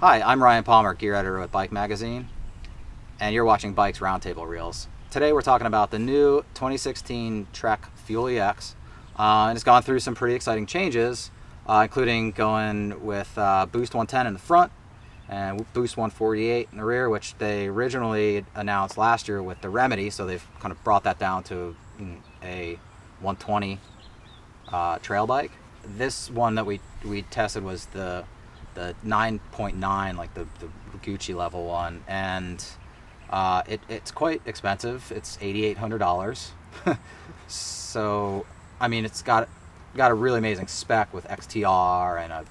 Hi, I'm Ryan Palmer, gear editor with Bike Magazine, and you're watching Bike's Roundtable Reels. Today we're talking about the new 2016 Trek Fuel EX, and it's gone through some pretty exciting changes, including going with Boost 110 in the front and Boost 148 in the rear, which they originally announced last year with the Remedy, so they've kind of brought that down to a 120 trail bike. This one that we tested was the 9.9, like the Gucci level one, and it's quite expensive. It's $8,800. So I mean, it's got a really amazing spec with XTR and a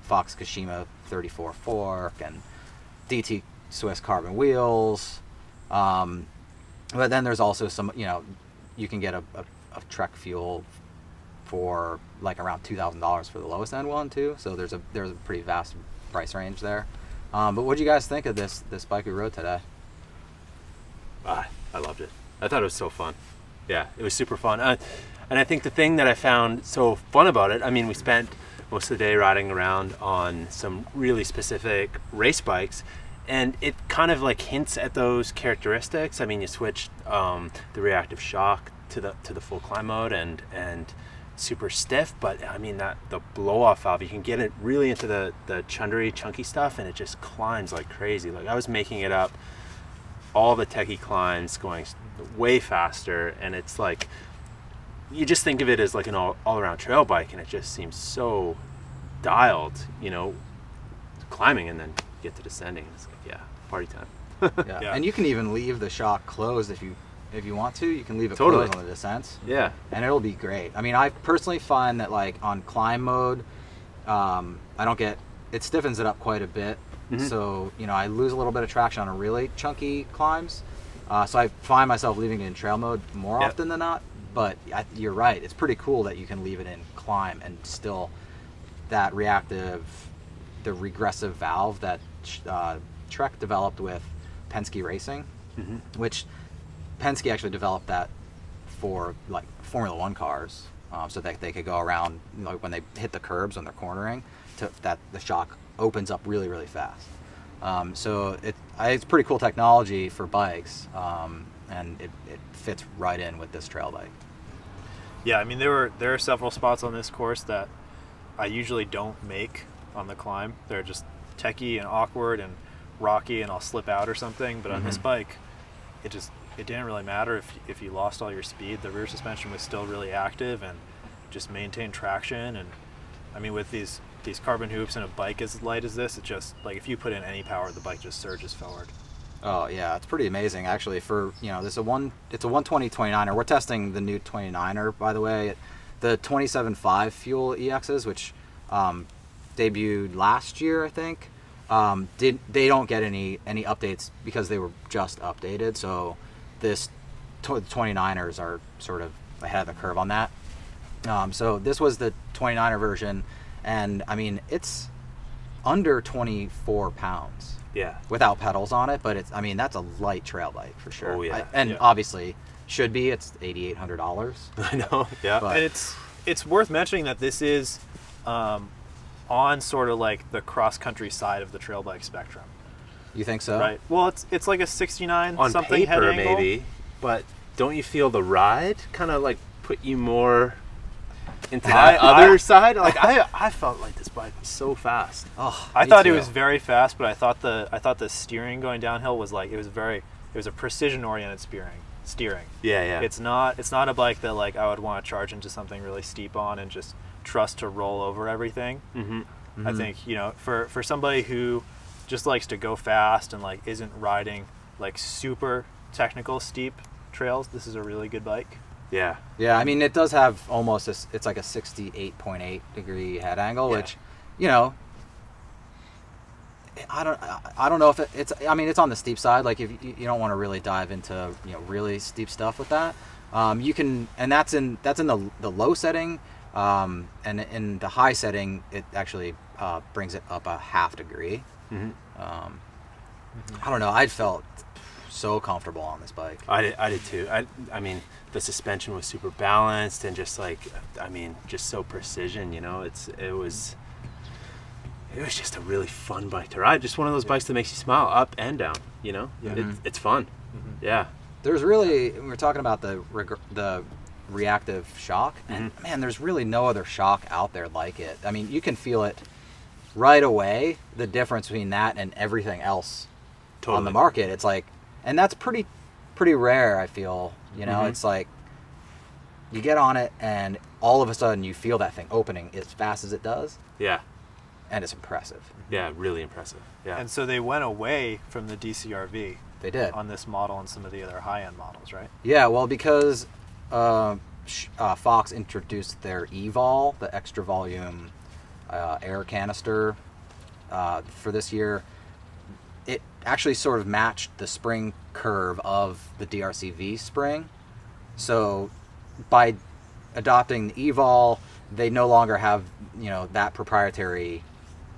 Fox Kashima 34 fork and DT Swiss carbon wheels. But then there's also some, you can get a Trek fuel for like around $2,000 for the lowest end one too. So there's a pretty vast price range there. But what do you guys think of this bike we rode today? I loved it. I thought it was so fun. Yeah, it was super fun. And I think the thing that I found so fun about it, I mean, we spent most of the day riding around on some really specific race bikes, and it kind of like hints at those characteristics. I mean, you switch the reactive shock to the full climb mode and super stiff, but I mean that the blow off valve, you can get it really into the chunky stuff, and it just climbs like crazy. Like I was making it up all the techie climbs, going way faster, and it's like you just think of it as like an all-around trail bike, and it just seems so dialed, climbing, and then get to descending, and it's like, yeah, party time. Yeah. And you can even leave the shock closed if you want to. You can leave it totally closed on the descents. Yeah. And it'll be great. I mean, I personally find that like on climb mode, it stiffens it up quite a bit. Mm-hmm. So, I lose a little bit of traction on a really chunky climbs. So I find myself leaving it in trail mode more often than not. But you're right. It's pretty cool that you can leave it in climb and still the regressive valve that Trek developed with Penske Racing, mm-hmm. which Penske actually developed that for like Formula One cars, so that they could go around when they hit the curbs when they're cornering, that the shock opens up really, really fast. So it's pretty cool technology for bikes, and it fits right in with this trail bike. Yeah, I mean there are several spots on this course that I usually don't make on the climb. They're just techie and awkward and rocky, and I'll slip out or something. But on this bike, it didn't really matter if you lost all your speed. The rear suspension was still really active and just maintained traction. And I mean, with these carbon hoops and a bike as light as this, it just, like, if you put in any power, the bike just surges forward. Oh yeah, it's pretty amazing actually. For it's a 120 29er. We're testing the new 29er, by the way. The 27.5 fuel EXs, which debuted last year, I think. They don't get any updates because they were just updated. So this 29ers are sort of ahead of the curve on that. So this was the 29er version, and I mean it's under 24 pounds. Yeah. Without pedals on it, but that's a light trail bike for sure. Oh yeah. Obviously should be. It's $8,800. I know. Yeah. But, and it's worth mentioning that this is on sort of like the cross-country side of the trail bike spectrum. You think so? Right. Well, it's like a 69 on something paper, head angle. maybe, but don't you feel the ride kind of like put you more into that other side? Like I felt like this bike was so fast. Oh, I thought it was very fast, but I thought the steering going downhill was like it was a precision-oriented steering. Yeah. It's not a bike that like I would want to charge into something really steep on and just trust to roll over everything. Mm-hmm. Mm-hmm. I think for somebody who just likes to go fast and like isn't riding like super technical steep trails, this is a really good bike. Yeah. I mean, it does have almost it's like a 68.8 degree head angle, which I don't know if it's it's on the steep side. Like if you don't want to really dive into really steep stuff with that, you can, and that's in the low setting. And in the high setting, it actually brings it up a half degree. Mm-hmm. I don't know. I felt so comfortable on this bike. I did too. I mean, the suspension was super balanced and just like, just so precision. It was it was just a really fun bike to ride. Just one of those bikes that makes you smile up and down, you know? Yeah. It's fun. Yeah. There's really, we were talking about the reactive shock, and man, there's really no other shock out there like it. I mean, you can feel it right away, the difference between that and everything else on the market. It's like, and that's pretty rare, I feel, you know? It's like, you get on it and all of a sudden you feel that thing opening as fast as it does. Yeah. And it's impressive. Yeah, really impressive. Yeah. And so they went away from the DCRV. They did. On this model and some of the other high-end models, right? Yeah, well, because Fox introduced their EVOL, the extra volume air canister for this year, it actually sort of matched the spring curve of the DRCV spring. So by adopting the EVOL, they no longer have, you know, that proprietary,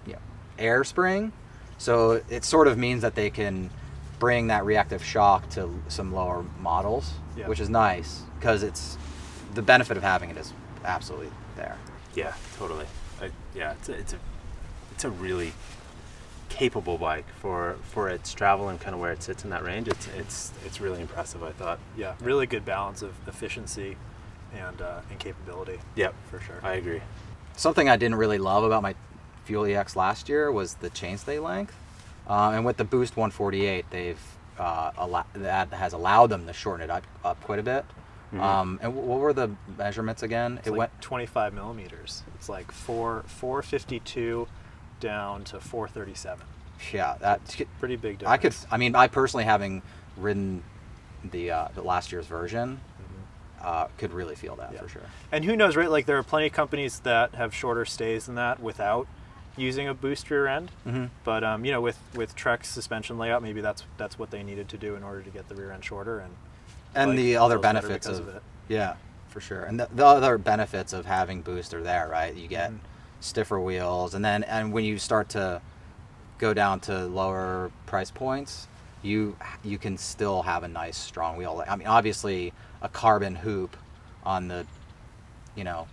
you know, air spring. So it sort of means that they can bring that reactive shock to some lower models, which is nice because it's the benefit of having it is absolutely there. Yeah, totally. Yeah, it's a really capable bike for its travel and kind of where it sits in that range. It's really impressive, I thought. Yeah, really good balance of efficiency and capability. Yep, for sure. I agree. Something I didn't really love about my Fuel EX last year was the chainstay length. And with the Boost 148, that has allowed them to shorten it up quite a bit. And what were the measurements again? It went 25 millimeters. It's like 452 down to 437. Yeah, that's pretty big difference. I personally, having ridden the last year's version, could really feel that for sure. And who knows, right? Like there are plenty of companies that have shorter stays than that without using a boost rear end. But you know, with Trek's suspension layout, maybe that's what they needed to do in order to get the rear end shorter and the other benefits of it. Yeah, for sure. And the other benefits of having boost are there, right? You get stiffer wheels, and when you start to go down to lower price points, you can still have a nice strong wheel. I mean, obviously a carbon hoop on the, you know,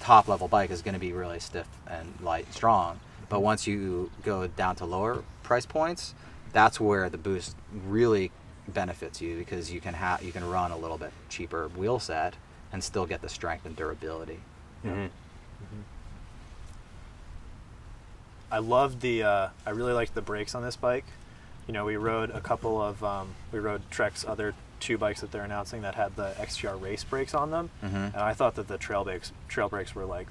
top level bike is going to be really stiff and light and strong, but once you go down to lower price points, that's where the boost really benefits you, because you can run a little bit cheaper wheel set and still get the strength and durability. I loved I really liked the brakes on this bike. You know, we rode a couple of we rode Trek's other two bikes that they're announcing that had the XTR race brakes on them, and I thought that the trail brakes were like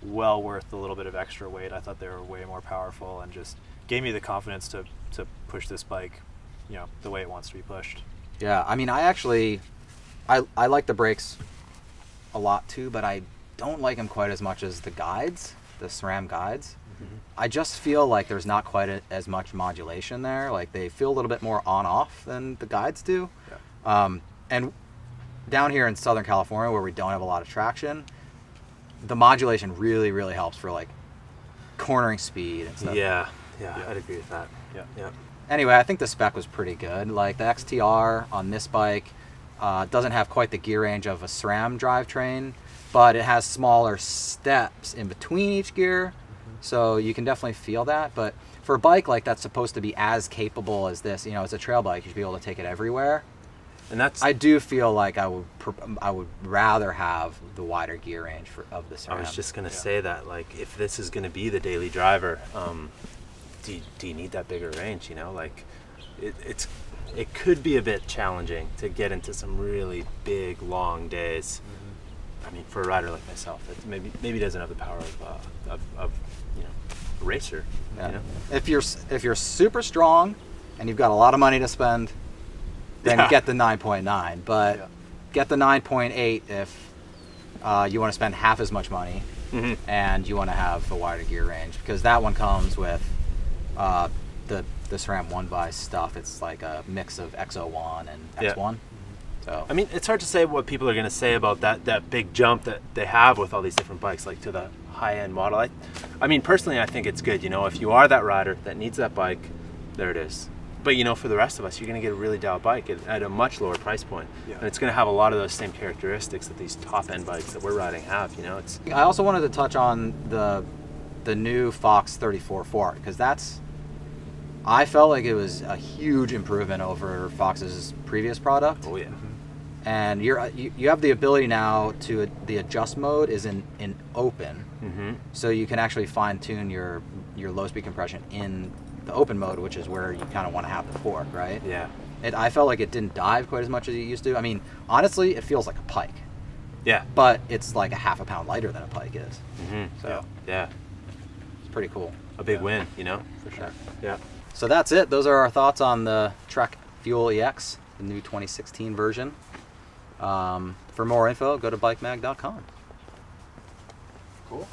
well worth the little bit of extra weight. I thought they were way more powerful and just gave me the confidence to push this bike, you know, the way it wants to be pushed. Yeah, I mean, I like the brakes a lot too, but I don't like them quite as much as the guides, the SRAM guides. I just feel like there's not quite as much modulation there. Like they feel a little bit more on-off than the guides do. And down here in Southern California, where we don't have a lot of traction, the modulation really, really helps for like cornering speed and stuff. Yeah, I'd agree with that. Yeah. Anyway, I think the spec was pretty good. Like the XTR on this bike doesn't have quite the gear range of a SRAM drivetrain, but it has smaller steps in between each gear. So you can definitely feel that. But for a bike like that's supposed to be as capable as this, you know, it's a trail bike, you should be able to take it everywhere. And I do feel like I would rather have the wider gear range of the SRAM. I was just gonna say that, like, if this is gonna be the daily driver, do you need that bigger range? You know, like it could be a bit challenging to get into some really big long days. I mean, for a rider like myself, that maybe doesn't have the power of you know, a racer. Yeah. You know? If you're super strong and you've got a lot of money to spend, then get the 9.9. But get the 9.8 if you want to spend half as much money and you want to have a wider gear range, because that one comes with the SRAM 1x stuff. It's like a mix of X01 and X1. So I mean, it's hard to say what people are going to say about that big jump that they have with all these different bikes, like to the high-end model. I mean, personally, I think it's good. You know, if you are that rider that needs that bike, there it is. But, you know, for the rest of us, you're going to get a really dialed bike at a much lower price point. And it's going to have a lot of those same characteristics that these top-end bikes that we're riding have, you know. I also wanted to touch on the the new Fox 34 Fork, because I felt like it was a huge improvement over Fox's previous product. Oh yeah. And you have the ability now to, the adjust mode is in open, so you can actually fine tune your low speed compression in the open mode, which is where you kind of want to have the fork, right? Yeah. I felt like it didn't dive quite as much as it used to. I mean, honestly, it feels like a Pike. Yeah. But it's like a half a pound lighter than a Pike is. So yeah, it's pretty cool. a big win, you know, for sure. Yeah. So that's it. Those are our thoughts on the Trek Fuel EX, the new 2016 version. For more info, go to bikemag.com. Cool.